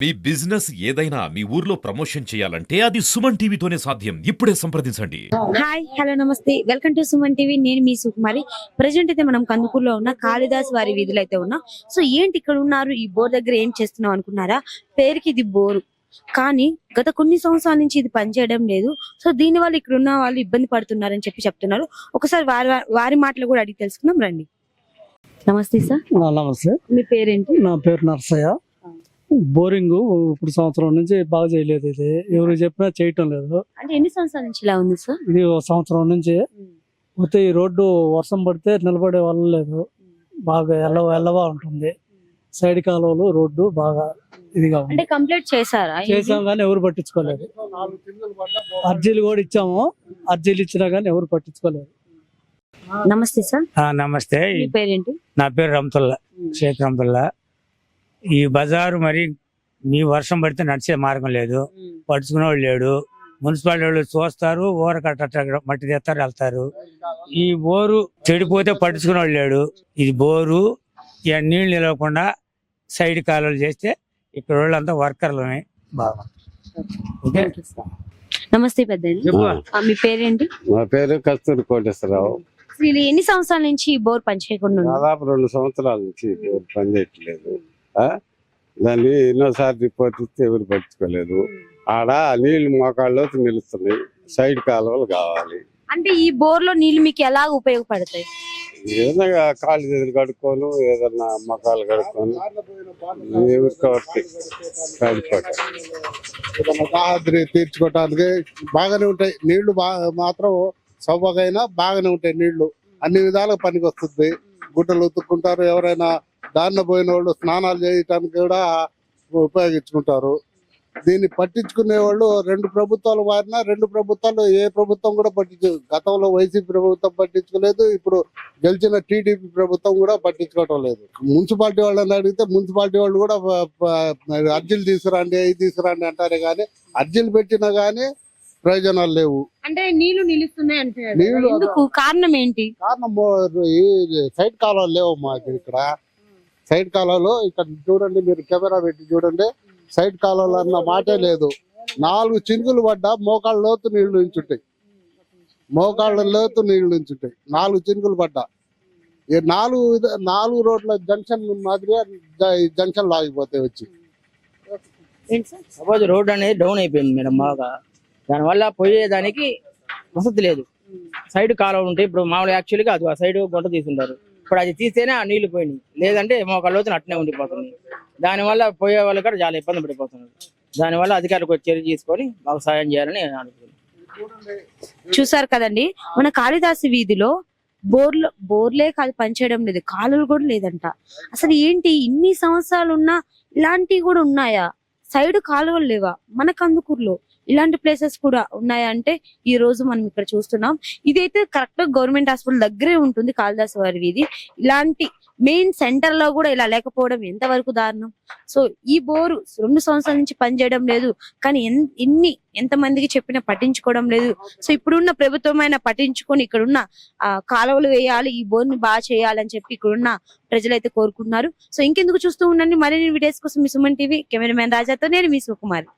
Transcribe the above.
మీ business ఏదైనా మీ ఊర్లో promotion చేయాలంటే అది సుమన్ టీవీతోనే సాధ్యం. ఇప్పుడే సంప్రదించండి. హాయ్ హలో నమస్తే వెల్కమ్ టు సుమన్ టీవీ. నేను మీ సుకుమారి. ప్రెజెంట్ అయితే మనం కందుకూరులో ఉన్న కాళిదాస్ వారి వీధిలో అయితే ఉన్నాం. సో ఏంటి ఇక్కడ ఉన్నారు, ఈ బోర్ దగ్గర ఏం చేస్తున్నాం అనుకున్నారా? పేరుకి ఇది బోరు, కానీ గత కొన్ని సంవత్సరాల నుంచి ఇది పనిచేయడం లేదు. సో దీని వల్ల ఇక్కడ ఉన్న వాళ్ళు ఇబ్బంది పడుతున్నారని చెప్తున్నారు. ఒకసారి వారి మాటలు కూడా అడిగి తెలుసుకుందాం రండి. నమస్తే సార్. నమస్తే, మీ పేరేంటి? నా పేరు నర్సయ్య. బోరింగ్ ఇప్పుడు సంవత్సరం నుంచి బాగా చేయలేదు. ఇది ఎవరు చెప్పినా చేయటం లేదు. అంటే ఎన్ని సంవత్సరాల నుంచి ఇలా ఉంది సార్? ఇది ఒక సంవత్సరం నుంచి పోతే ఈ రోడ్డు వర్షం పడితే నిలబడే వల్ల లేదు, బాగా ఎల్లవా ఉంటుంది. సైడ్ కాలువలు రోడ్డు బాగా ఇదిగా ఉంది. అంటే కంప్లీట్ చేశారా? చేసాం కానీ ఎవరు పట్టించుకోలేదు. అర్జీలు కూడా ఇచ్చాము, అర్జీలు ఇచ్చినా కానీ ఎవరు పట్టించుకోలేదు. నమస్తే సార్. నమస్తే, మీ పేరేంటి? నా పేరు రమతుల్లా, షేక్ రమతుల్లా. ఈ బజారు మరి మీ వర్షం పడితే నడిచే మార్గం లేదు, పడుచుకునే వాళ్ళు లేడు. మున్సిపాలిటీ వాళ్ళు చూస్తారు, ఊరకట్ట మట్టి తెస్తారు, వెళ్తారు. ఈ బోరు చెడిపోతే పట్టించుకునే వాళ్ళు లేడు. ఇది బోరు ఇక నీళ్లు నిలవకుండా సైడ్ కాలువలు చేస్తే ఇక్కడ వాళ్ళంతా వర్కర్లమే బాగా. నమస్తే పెద్ద. మీ పేరేంటి? నా పేరు కస్తూరి కోటేశ్వరరావు. అసలు ఎన్ని సంవత్సరాల నుంచి ఈ బోర్ పనిచేయకుండా ఉంది? దాదాపు 2 సంవత్సరాల నుంచి ఎవరు పని చేయట్లేదు. దాన్ని ఎన్నోసార్లు రిపోర్ట్ ఇస్తే ఎవరు పట్టించుకోలేదు. ఆడ నీళ్లు మోకాళ్ళలోకి నిలుస్తున్నాయి, సైడ్ కాలువలు కావాలి. అంటే ఈ బోర్ లో నీళ్లు మీకు ఎలా ఉపయోగపడతాయి? ఏదైనా కాళ్ళు చేతులు కడుక్కోను, ఏదన్నా మొక్కలు కడుక్కోను, ఎవరికి దాహాద్రి తీర్చుకోవటానికి బాగానే ఉంటాయి నీళ్లు. మాత్రం సౌభాగైనా బాగానే ఉంటాయి నీళ్లు, అన్ని విధాలుగా పనికి వస్తుంది. గుట్టలు ఉతుక్కుంటారు, ఎవరైనా దారిన పోయిన వాళ్ళు స్నానాలు చేయటానికి కూడా ఉపయోగించుకుంటారు. దీన్ని పట్టించుకునే వాళ్ళు 2 ప్రభుత్వాలు మారినా 2 ప్రభుత్వాలు ఏ ప్రభుత్వం కూడా గతంలో వైసీపీ ప్రభుత్వం పట్టించుకోలేదు, ఇప్పుడు గెలిచిన టీడీపీ ప్రభుత్వం కూడా పట్టించుకోవటం లేదు. మున్సిపాలిటీ వాళ్ళని అడిగితే మున్సిపాలిటీ వాళ్ళు కూడా అర్జీలు తీసుకురండి, అవి తీసుకురండి అంటారే కానీ అర్జీలు పెట్టినా గానీ ప్రయోజనాలు లేవు. అంటే నీళ్లు నిలుస్తున్నాయి అంటే నీళ్లు కారణం ఏంటి? కారణం ఈ సైడ్ కాలువలు లేవు మాకు ఇక్కడ. సైడ్ కాలువలు ఇక్కడ చూడండి, మీరు కెమెరా పెట్టి చూడండి, సైడ్ కాలువలు అన్న మాటే లేదు. 4 చినుకులు పడ్డా మోకాళ్ళ లోతు నీళ్లు నించుంటాయి, మోకాళ్ళ లోతు నీళ్లు నించుంటాయి. 4 చినుకులు పడ్డా ఈ 4 రోడ్ల జంక్షన్ మాదిరిగా జంక్షన్ లాగిపోతాయి వచ్చి. సపోజ్ రోడ్ అనేది డౌన్ అయిపోయింది మేడం బాగా, దానివల్ల పోయేదానికి వసతి లేదు. సైడ్ కాలువలు ఉంటాయి. ఇప్పుడు మామూలు యాక్చువల్గా అది ఆ సైడ్ గుంట తీసుకుంటారు, ఇప్పుడు అది తీస్తేనే ఆ నీళ్లు పోయినాయి, లేదంటే మోకాళ్ళ అట్నే ఉండిపోతుంది. దానివల్ల పోయే వాళ్ళు కూడా చాలా ఇబ్బంది పడిపోతున్నారు. దానివల్ల అధికారులకు చర్య తీసుకొని మాకు సాయం చేయాలని నేను అనుకుంటున్నాను. చూసారు కదండి, మన కాళిదాసు వీధిలో బోర్లే కాదు పనిచేయడం లేదు, కాలువలు కూడా లేదంట. అసలు ఏంటి, ఇన్ని సంవత్సరాలు ఉన్నా ఇలాంటివి కూడా ఉన్నాయా? సైడ్ కాలువలు లేవా? మన కందుకూరులో ఇలాంటి ప్లేసెస్ కూడా ఉన్నాయా అంటే ఈ రోజు మనం ఇక్కడ చూస్తున్నాం. ఇదైతే కరెక్ట్ గవర్నమెంట్ హాస్పిటల్ దగ్గరే ఉంటుంది కాళిదాస్ వారి వీధి. ఇలాంటి మెయిన్ సెంటర్ లో కూడా ఇలా లేకపోవడం ఎంతవరకు దారుణం. సో ఈ బోరు 2 సంవత్సరాల నుంచి పనిచేయడం లేదు, కానీ ఎంతమందికి చెప్పినా పట్టించుకోవడం లేదు. సో ఇప్పుడున్న ప్రభుత్వమైన పట్టించుకొని ఇక్కడున్న కాలువలు వేయాలి, ఈ బోర్ని బాగా చేయాలని చెప్పి ఇక్కడున్న ప్రజలైతే కోరుకుంటున్నారు. సో ఇంకెందుకు చూస్తూ ఉండండి, మరిన్ని వీడియోస్ కోసం మీ సుమన్ టీవీ కెమెరామెన్ రాజాతో నేను మీ సుకుమారి.